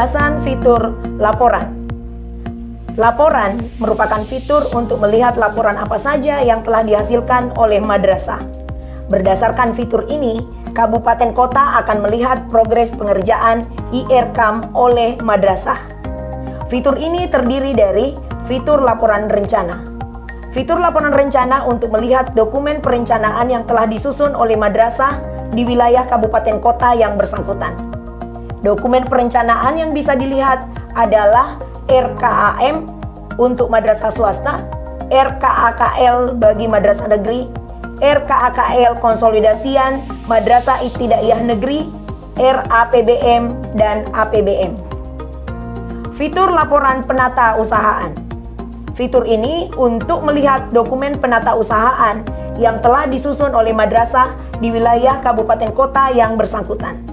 Penjelasan fitur laporan. Laporan merupakan fitur untuk melihat laporan apa saja yang telah dihasilkan oleh madrasah. Berdasarkan fitur ini, kabupaten kota akan melihat progres pengerjaan IRKAM oleh madrasah. Fitur ini terdiri dari fitur laporan rencana. Fitur laporan rencana untuk melihat dokumen perencanaan yang telah disusun oleh madrasah di wilayah kabupaten kota yang bersangkutan. Dokumen perencanaan yang bisa dilihat adalah RKAM untuk madrasah swasta, RKAKL bagi madrasah negeri, RKAKL konsolidasian madrasah ibtidaiyah negeri, RAPBM, dan APBM. Fitur laporan penata usahaan. Fitur ini untuk melihat dokumen penata usahaan yang telah disusun oleh madrasah di wilayah kabupaten kota yang bersangkutan.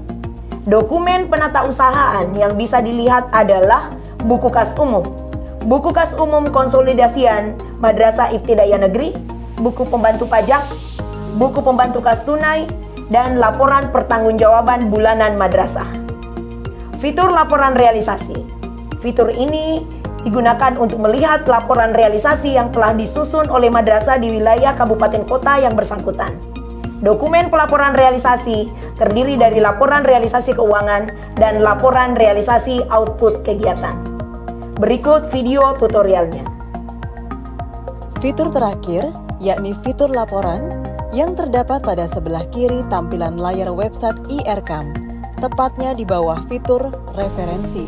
Dokumen penata usahaan yang bisa dilihat adalah buku kas umum, buku kas umum konsolidasian madrasah ibtidaiyah negeri, buku pembantu pajak, buku pembantu kas tunai, dan laporan pertanggungjawaban bulanan madrasah. Fitur laporan realisasi. Fitur ini digunakan untuk melihat laporan realisasi yang telah disusun oleh madrasah di wilayah kabupaten kota yang bersangkutan. Dokumen pelaporan realisasi terdiri dari laporan realisasi keuangan dan laporan realisasi output kegiatan. Berikut video tutorialnya. Fitur terakhir, yakni fitur laporan, yang terdapat pada sebelah kiri tampilan layar website IRKAM, tepatnya di bawah fitur referensi.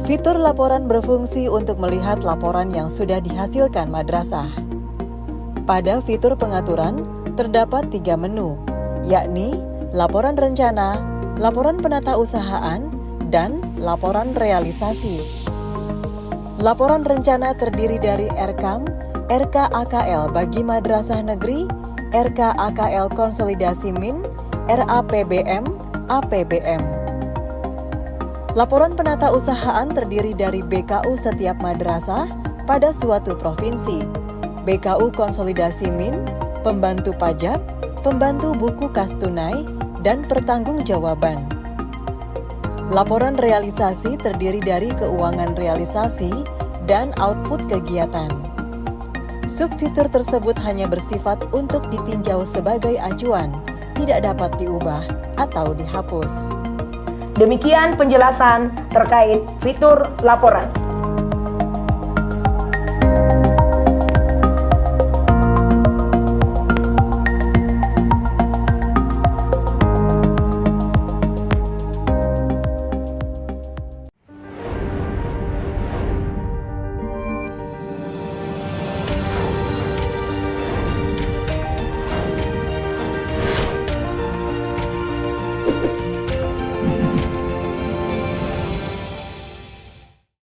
Fitur laporan berfungsi untuk melihat laporan yang sudah dihasilkan madrasah. Pada fitur pengaturan, terdapat 3 menu, yakni laporan rencana, laporan penata usahaan, dan laporan realisasi. Laporan rencana terdiri dari RKAM, RKAKL bagi madrasah negeri, RKAKL konsolidasi min, RAPBM, APBM. Laporan penata usahaan terdiri dari BKU setiap madrasah pada suatu provinsi, BKU konsolidasi min, pembantu pajak, pembantu buku kas tunai, dan pertanggungjawaban. Laporan realisasi terdiri dari keuangan realisasi dan output kegiatan. Subfitur tersebut hanya bersifat untuk ditinjau sebagai acuan, tidak dapat diubah atau dihapus. Demikian penjelasan terkait fitur laporan.